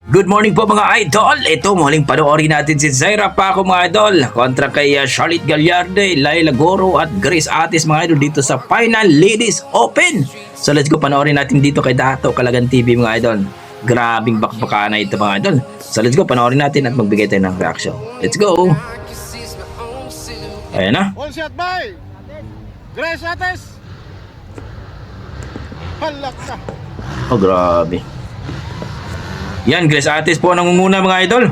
Good morning po mga idol. Ito muling panoorin natin si Zaira Paco mga idol kontra kay Charlotte Gallarde, Laila Goro at Grace Atis mga idol dito sa Final Ladies Open. So let's go, panoorin natin dito kay Dato Kalagan TV mga idol. Grabing bakbaka na ito mga idol. So let's go, panoorin natin at magbigay tayo ng reaction. Let's go. Ayan na. All shot by Grace Ates. Halak ka. Oh grabe. Yan, Grace Atis po nangunguna mga idol.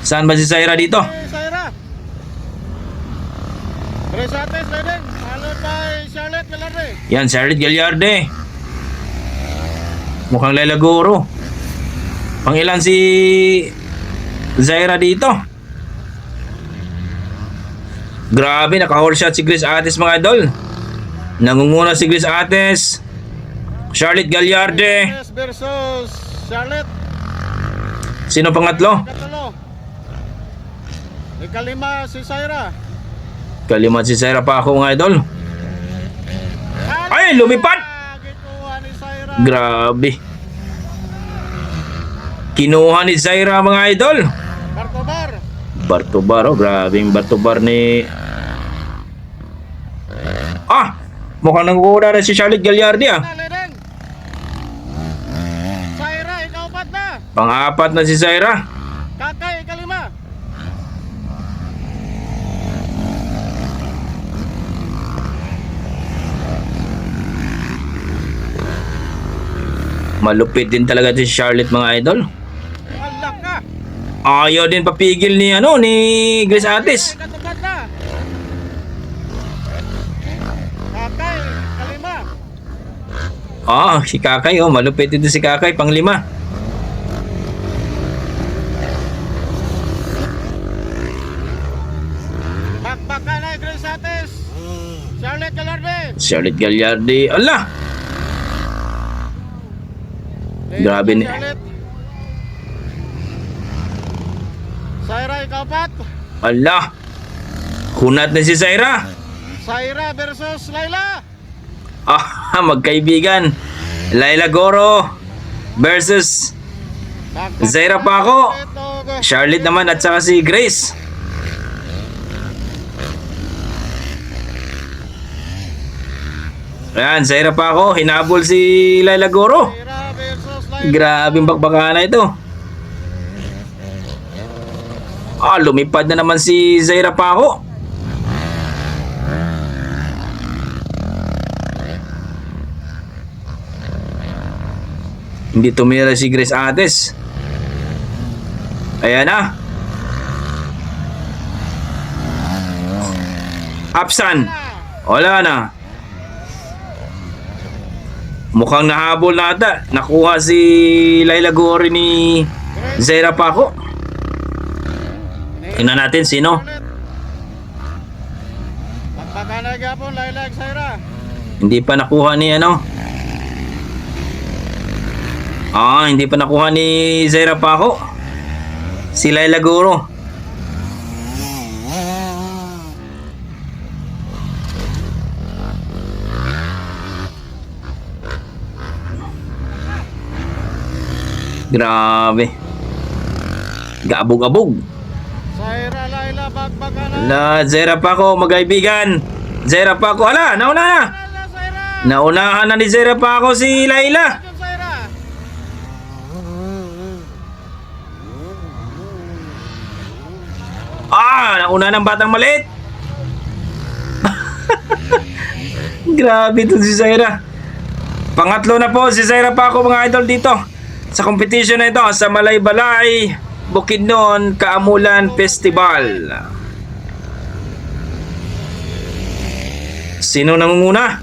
Saan ba si Zaira dito? Hey, Zaira. Grace Ates leading, followed by Charlotte Gallarde. Yan, Charlotte Gallarde. Mukhang Laila Goro. Pang ilan si Zaira dito? Grabe, naka-whole shot si Grace Atis mga idol. Nangunguna si Grace Atis. Charlotte Gallarde. Ates versus Charlotte. Sino pangatlo? Katulo. Ikalima si Zaira. Kalimat si Zaira Paco mga idol. Ay, lumipad! Gikuha ni Zaira. Grabe. Kinuha ni Zaira mga idol. Bartobar. Bartobar, oh, grabe yung Bartobar ni... Mukhang nangunguna na si Charlotte Gallarde ah. Na leading. Zaira, ikaw pat na. Pang-apat na si Zaira. Kakay, ikalima. Malupit din talaga si Charlotte mga idol. Halak ka. Ayaw din papigil ni ni Grace Atis. Katupad na. Kakay, kalima. Si Kakay malupit din si Kakay pang-5. Bakbaka na Grace Ates. Charlotte Gallarde. Charlotte Gallarde, ala. Grabe ni- Charlotte. Zaira, ikaw pat. Ala. Kunat na si Zaira. Zaira versus Laila. Magkaibigan. Laila Goro versus Bakbaka Zaira na. Paco. Ito, Charlotte naman at saka si Grace. Ayan, Zaira Paco, hinabol si Laila Goro. Zaira versus Laila. Grabing bakbaka na ito. Lumipad na naman si Zaira Paco. Hindi tumira si Grace Ates. Ayan na. Apsan. Wala na. Mukhang nahabol na ata. Nakuha si Laila Gori ni Zaira Paco. Tingnan natin sino. Bakbaka na gapon Laila ug Zaira. Hindi pa nakuha ni hindi pa nakuha ni Zaira Paco. Si Laila Goro. Grabe. Gaabog-abog. Zaira, Laila, bakbaka na. Zaira Paco, magkaibigan. Zaira Paco, nauna na. Laila, Zaira. Naunahan na ni Zaira Paco si Laila. Yung Zaira. Nauna ng batang maliit. Grabe to si Zaira. Pangatlo na po si Zaira Paco mga idol dito sa competition na ito sa Malaybalay Bukidnon Kaamulan Festival. Sino nangunguna?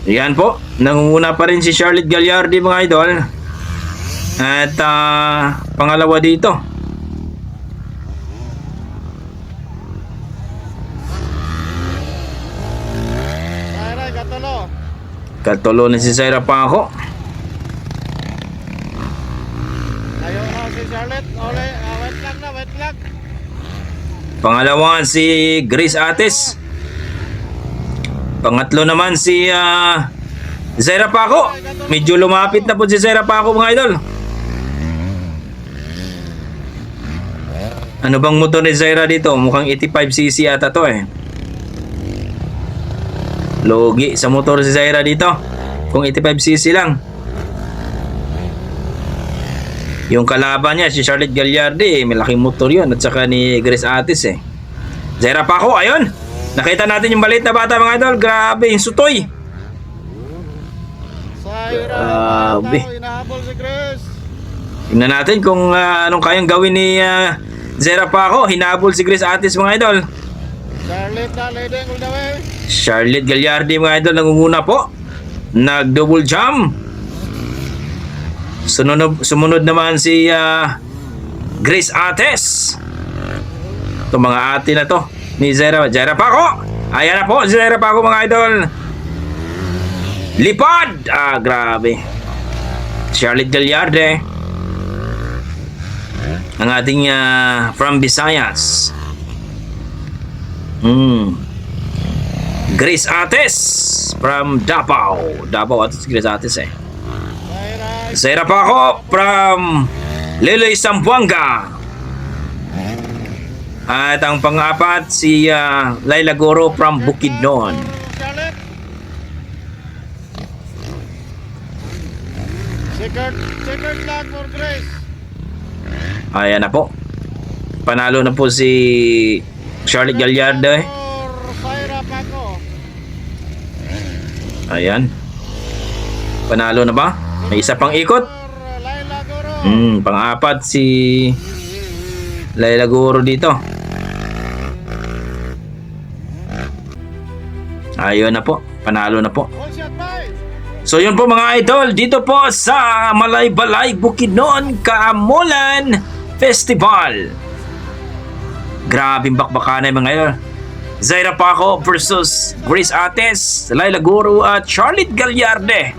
Yan po, nangunguna pa rin si Charlotte Gallarde mga idol. At pangalawa dito. Zaira, katulo. Katulo na si Zaira Paco. Ayaw na si Charlotte. Ole, wait lang na, wait lang. Pangalawa si Grace Ates. Pangatlo naman si Zaira Paco. Medyo lumapit na po si Zaira Paco mga idol. Ano bang motor ni Zaira dito? Mukhang 85cc ata to eh. Logi sa motor si Zaira dito. Kung 85cc lang. Yung kalaban niya, si Charlotte Gallardi, may laking motor yun. At saka ni Grace Atis eh. Zaira Paco, ayun. Nakita natin yung maliit na bata mga idol. Grabe, yung sutoy. Grabe. Hinahabol si Grace. Tingnan natin kung anong kayang gawin ni Zaira Paco. Hinabol si Grace Atis mga idol. Charlotte na leading all the way. Charlotte Gallardi mga idol nangunguna po. Nag-double jump. Sumunod naman si Grace Ates. Ito mga ate na to ni Zaira Paco. Ayan na po si Zaira Paco mga idol. Lipad. Grabe. Charlotte Gallardi. Ang ating from Visayas. Grace Ates from Davao. Davao at Grace Ates eh. Zaira Paco from Liloy, Zamboanga. At ang pang-apat si Laila Goro from Bukidnon. Charlotte. Second flag for Grace. Ayan na po. Panalo na po si Charlotte Gallardi. For Zaira Paco. Ayan. Panalo na ba? May isa pang ikot. For Laila Goro. Pang-apat si Laila Goro dito. Ayun na po. Panalo na po. All shot by. So yun po mga idol. Dito po sa Malaybalay, Bukidnon, Kaamulan Festival. Grabing bakbakanay mga idol. Zaira Paco versus Grace Ates, Laila Goro at Charlotte Gallardi.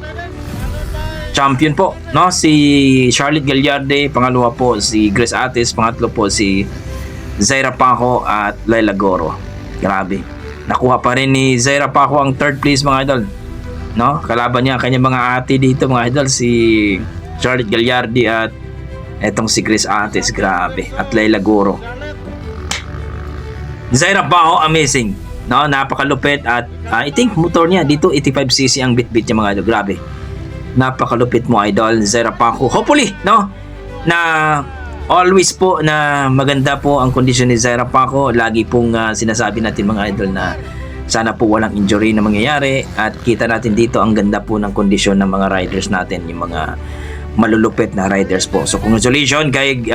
Champion po, no? Si Charlotte Gallardi, pangalawa po si Grace Ates, pangatlo po si Zaira Paco at Laila Goro. Grabe. Nakuha pa rin ni Zaira Paco ang third place mga idol. No? Kalaban niya kanyang mga ate dito mga idol, si Charlotte Gallardi at etong si Grace Ates. Grabe. At Laila Goro. Zaira Paco, amazing. No, napakalupit at I think motor niya dito 85cc ang bit-bit niya mga idol. Grabe. Napakalupit mo idol, Zaira Paco. Hopefully, no, na always po na maganda po ang kondisyon ni Zaira Paco. Lagi pong sinasabi natin mga idol na sana po walang injury na mangyayari at kita natin dito ang ganda po ng kondisyon ng mga riders natin, yung mga malulupit na riders po. So congratulations kay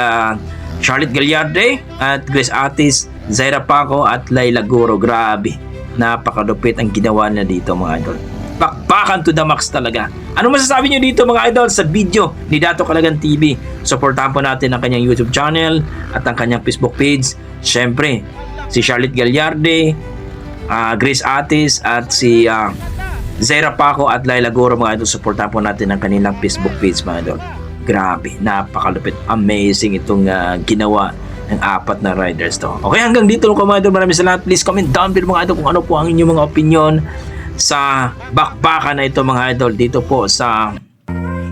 Charlotte Gallardi at Grace Atis, Zaira Paco at Laila Goro. Grabe, napakalupit ang ginawa na dito mga idol. Bakbakan to the max talaga. Ano masasabi nyo dito mga idol sa video ni Dato Kalagan TV? Supportahan po natin ang kanyang YouTube channel at ang kanyang Facebook page. Siyempre, si Charlotte Gallardi, Grace Atis at si Zaira Paco at Laila Goro mga idol. Supportahan po natin ang kanilang Facebook page mga idol. Grabe, napakalupit. Amazing itong ginawa ng apat na riders to. Okay, hanggang dito lang mga idol. Maraming salamat. Please comment down below mga idol kung ano po ang inyong mga opinion sa bakbakan na ito mga idol dito po sa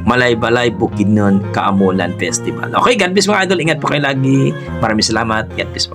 Malaybalay, Bukidnon, Kaamulan Festival. Okay, God bless mga idol. Ingat po kayo lagi. Maraming salamat. God bless po.